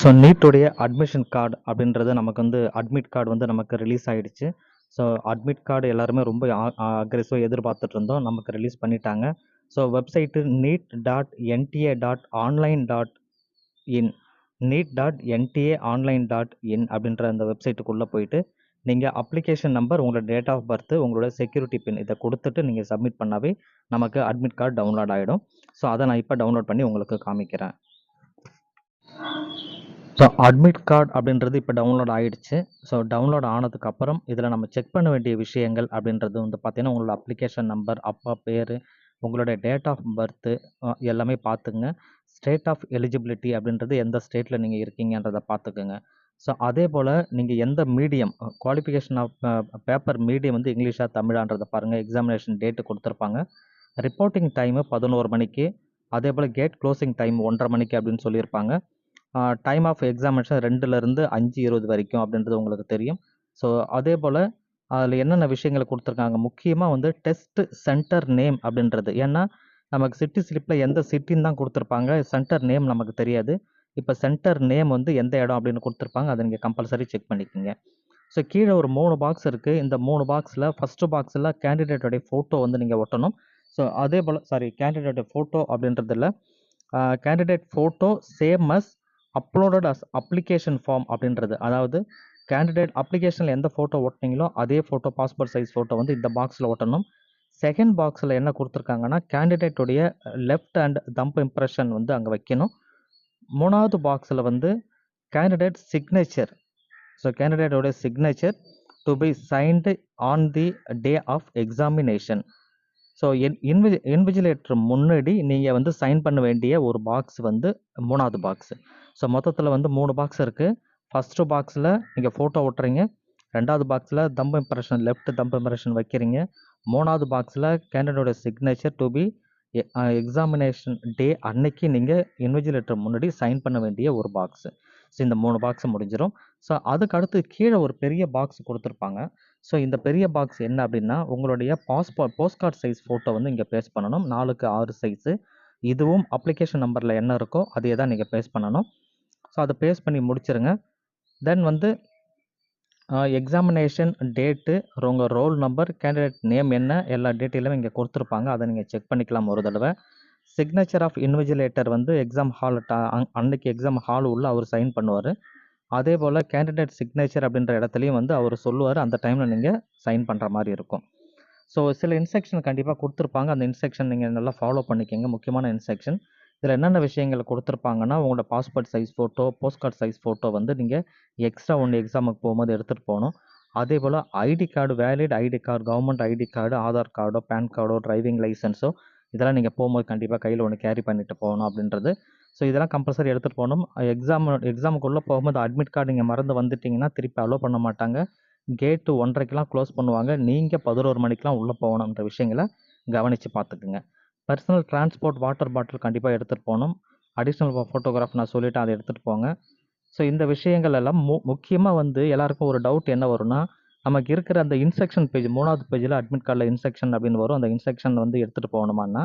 So நீட்டுடைய admission card அப்படின்றது நமக்கு வந்து அட்மிட் கார்டு வந்து நமக்கு ரிலீஸ் ஆயிடுச்சு. ஸோ அட்மிட் கார்டு எல்லாருமே ரொம்ப அக்ரெசிவாக எதிர்பார்த்துட்டு இருந்தோம். நமக்கு ரிலீஸ் பண்ணிட்டாங்க. ஸோ வெப்சைட்டு neet.nta.online.in neet.nta.online.in அப்படின்ற அந்த வெப்சைட்டுக்குள்ளே போயிட்டு நீங்கள் அப்ளிகேஷன் நம்பர், உங்களோட டேட் ஆஃப் பர்த், உங்களோட செக்யூரிட்டி பின் இதை கொடுத்துட்டு நீங்கள் சப்மிட் பண்ணாவே நமக்கு அட்மிட் கார்டு டவுன்லோட் ஆகிடும். ஸோ அதை நான் இப்போ டவுன்லோட் பண்ணி உங்களுக்கு காமிக்கிறேன். ஸோ அட்மிட் கார்டு அப்படின்றது இப்போ டவுன்லோட் ஆகிடுச்சு. ஸோ டவுன்லோட் ஆனதுக்கப்புறம் இதில் நம்ம செக் பண்ண வேண்டிய விஷயங்கள் அப்படின்றது வந்து பார்த்தீங்கன்னா, உங்களோட அப்ளிகேஷன் நம்பர், அப்பா பேர், உங்களுடைய டேட் ஆஃப் பர்த்து எல்லாமே பார்த்துங்க. ஸ்டேட் ஆஃப் எலிஜிபிலிட்டி அப்படின்றது எந்த ஸ்டேட்டில் நீங்கள் இருக்கீங்கன்றதை பார்த்துக்குங்க. ஸோ அதே போல் நீங்கள் எந்த medium, qualification of paper medium வந்து இங்கிலீஷா தமிழான்றதை பாருங்கள். எக்ஸாமினேஷன் டேட்டு கொடுத்துருப்பாங்க. ரிப்போர்ட்டிங் டைமு 11 மணிக்கு. அதே போல் கேட் க்ளோசிங் டைம் 1:30 மணிக்கு அப்படின்னு சொல்லியிருப்பாங்க. டைம் ஆஃப் எக்ஸாமினேஷன் 2லேருந்து 5:20 வரைக்கும் அப்படின்றது உங்களுக்கு தெரியும். ஸோ அதே போல் அதில் என்னென்ன விஷயங்கள் கொடுத்துருக்காங்க, முக்கியமாக வந்து டெஸ்ட் சென்டர் நேம் அப்படின்றது. ஏன்னா நமக்கு சிட்டி ஸ்லிப்பில் எந்த சிட்டின்னு தான் கொடுத்துருப்பாங்க, சென்டர் நேம் நமக்கு தெரியாது. இப்போ சென்டர் நேம் வந்து எந்த இடம் அப்படின்னு கொடுத்துருப்பாங்க, அதை நீங்கள் கம்பல்சரி செக் பண்ணிக்கோங்க. ஸோ கீழே ஒரு 3 பாக்ஸ் இருக்குது. இந்த 3 பாக்ஸில் ஃபஸ்ட்டு பாக்ஸில் கேண்டிடேட்டோடைய ஃபோட்டோ வந்து நீங்கள் ஒட்டணும். ஸோ அதே போல் கேண்டிடேட்டோட ஃபோட்டோ அப்படின்றதில் candidate photo same as uploaded as application form அப்படின்றது. அதாவது கேண்டிடேட் அப்ளிகேஷனில் எந்த ஃபோட்டோ ஒட்டினீங்களோ அதே ஃபோட்டோ, பாஸ்போர்ட் சைஸ் ஃபோட்டோ வந்து இந்த பாக்ஸில் ஒட்டணும். செகண்ட் பாக்ஸில் என்ன கொடுத்துருக்காங்கன்னா, கேண்டிடேட்டுடைய லெஃப்ட் ஹேண்ட் தம்ப் இம்ப்ரெஷன் வந்து அங்கே வைக்கணும். 3வது பாக்ஸில் வந்து கேண்டிடேட் சிக்னேச்சர். ஸோ கேண்டிடேட்டோடைய signature to be signed on the day of examination. So invigilator முன்னாடி நீங்கள் வந்து சைன் பண்ண வேண்டிய ஒரு பாக்ஸ் வந்து 3வது பாக்ஸு. ஸோ மொத்தத்தில் வந்து 3 பாக்ஸ் இருக்குது. ஃபஸ்ட்டு பாக்ஸில் நீங்கள் ஃபோட்டோ ஒட்டுறீங்க. 2வது பாக்ஸில் thumb impression, left thumb impression வைக்கிறீங்க. 3வது பாக்ஸில் கேண்டிடேட்டோட சிக்னேச்சர் டு பி எக்ஸாமினேஷன் டே அன்னைக்கு நீங்கள் இன்விஜிலேட்டர் முன்னாடி சைன் பண்ண வேண்டிய ஒரு பாக்ஸு. ஸோ இந்த 3 பாக்ஸ் முடிஞ்சிடும். ஸோ அதுக்கு அடுத்து கீழே ஒரு பெரிய பாக்ஸ் கொடுத்துருப்பாங்க. ஸோ இந்த பெரிய பாக்ஸ் என்ன அப்படின்னா, உங்களுடைய போஸ்ட் கார்டு சைஸ் ஃபோட்டோ வந்து இங்கே பேஸ்ட் பண்ணணும். 4க்கு 6 சைஸு. இதுவும் அப்ளிகேஷன் நம்பரில் என்ன இருக்கோ அதே தான் நீங்கள் பேஸ்ட் பண்ணணும். ஸோ அதை பேஸ்ட் பண்ணி முடிச்சிருங்க. தென் வந்து எக்ஸாமினேஷன் டேட்டு, உங்கள் ரோல் நம்பர், கேண்டிடேட் நேம் என்ன, எல்லா டீட்டெயிலும் இங்கே கொடுத்துருப்பாங்க. அதை நீங்கள் செக் பண்ணிக்கலாம் ஒரு தடவை. சிக்னேச்சர் ஆஃப் இன்விஜிலேட்டர் வந்து எக்ஸாம் ஹால் அன்னைக்கு எக்ஸாம் ஹால் உள்ள அவர் சைன் பண்ணுவார். அதே போல் கேண்டிடேட் சிக்னேச்சர் அப்படின்ற இடத்துலையும் வந்து அவர் சொல்லுவார். அந்த டைமில் நீங்கள் சைன் பண்ணுற மாதிரி இருக்கும். ஸோ சில இன்ஸ்ட்ரக்ஷன் கண்டிப்பாக கொடுத்துருப்பாங்க. அந்த இன்ஸ்ட்ரக்ஷன் நீங்கள் நல்லா ஃபாலோ பண்ணிக்கோங்க. முக்கியமான இன்ஸ்ட்ரக்ஷன். இதில் என்னென்ன விஷயங்கள் கொடுத்துருப்பாங்கன்னா, உங்களோட passport size photo, post card size photo வந்து நீங்கள் எக்ஸ்ட்ரா ஒன்று எக்ஸாமுக்கு போகும்போது எடுத்துகிட்டு போகணும். அதே போல் ID card, valid ID card, government ID card, Aadhaar கார்டோ, பேன் கார்டோ, டிரைவிங் லைசன்ஸோ இதெல்லாம் நீங்கள் போகும்போது கண்டிப்பாக கையில் ஒன்று கேரி பண்ணிட்டு போகணும் அப்படின்றது. ஸோ இதெல்லாம் கம்பல்சரி எடுத்துகிட்டு போகணும். எக்ஸாமுக்குள்ளே போகும்போது அட்மிட் கார்டு நீங்கள் மறந்து வந்துட்டிங்கன்னா திருப்பி அலோவ் பண்ண மாட்டாங்க. கேட்டு 1:30க்கெலாம் க்ளோஸ் பண்ணுவாங்க. நீங்கள் 11 மணிக்கெலாம் உள்ளே போகணுன்ற விஷயங்களை கவனித்து பார்த்துக்குங்க. பர்சனல் டிரான்ஸ்போர்ட், வாட்டர் பாட்டில் கண்டிப்பாக எடுத்துகிட்டு போகணும். அடிஷ்னல் ஃபோட்டோகிராஃப் நான் சொல்லிவிட்டேன், அதை எடுத்துகிட்டு போங்க. ஸோ இந்த விஷயங்கள் எல்லாம் முக்கியமாக வந்து எல்லாருக்கும் ஒரு டவுட் என்ன வரும்னா, நமக்கு இருக்கிற அந்த இன்ஸ்ட்ரக்ஷன் பேஜ் 3வது பேஜில் அட்மிட் கார்டில் இன்ஸ்ட்ரக்ஷன் அப்படின்னு வரும். அந்த இன்ஸ்ட்ரக்ஷன் வந்து எடுத்துகிட்டு போகணுமான்னா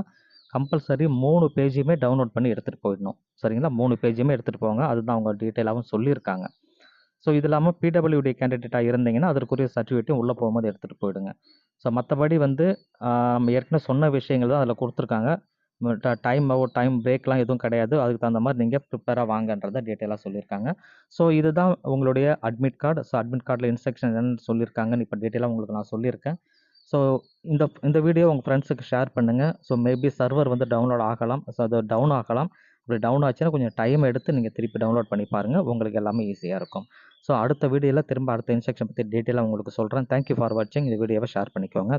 கம்பல்சரி 3 பேஜையுமே டவுன்லோட் பண்ணி எடுத்துகிட்டு போயிடணும். சரிங்களா? 3 பேஜையுமே எடுத்துகிட்டு போங்க. அதுதான் அவங்க டீட்டெயிலாகவும் சொல்லியிருக்காங்க. ஸோ இது இல்லாமல் பிடபிள்யூடி கேண்டிடேட்டாக இருந்தீங்கன்னா அதற்குரிய சர்டிஃபிகேட்டையும் உள்ளே போகும்போது எடுத்துகிட்டு போயிடுங்க. ஸோ மற்றபடி வந்து நம்ம ஏற்கனவே சொன்ன விஷயங்கள் தான் அதில் கொடுத்துருக்காங்க. டைம் பிரேக்லாம் எதுவும் கிடையாது. அதுக்கு தகுந்த மாதிரி நீங்கள் ப்ரிப்பேராக வாங்கன்றதை டீட்டெயிலாக சொல்லியிருக்காங்க. ஸோ இதுதான் உங்களுடைய அட்மிட் கார்டு. ஸோ அட்மிட் கார்டில் இன்ஸ்ட்ரக்ஷன் என்னென்னு சொல்லியிருக்காங்கன்னு இப்போ டீட்டெயிலாக உங்களுக்கு நான் சொல்லியிருக்கேன். ஸோ இந்த வீடியோ உங்கள் ஃப்ரெண்ட்ஸுக்கு ஷேர் பண்ணுங்கள். ஸோ மேபி சர்வர் வந்து டவுன்லோட் ஆகலாம். ஸோ அது டவுன் ஆகலாம். அப்படி டவுன் ஆச்சுன்னா கொஞ்சம் டைம் எடுத்து நீங்கள் திருப்பி டவுன்லோட் பண்ணி பாருங்கள். உங்களுக்கு எல்லாமே ஈஸியாக இருக்கும். ஸோ அடுத்த வீடியோவில் திரும்ப அடுத்த இன்ஸ்ட்ரக்ஷன் பற்றி டீட்டெயிலாக உங்களுக்கு சொல்கிறேன். தேங்க்யூ ஃபார் வாட்சிங். இந்த வீடியோவை ஷேர் பண்ணிக்கோங்க.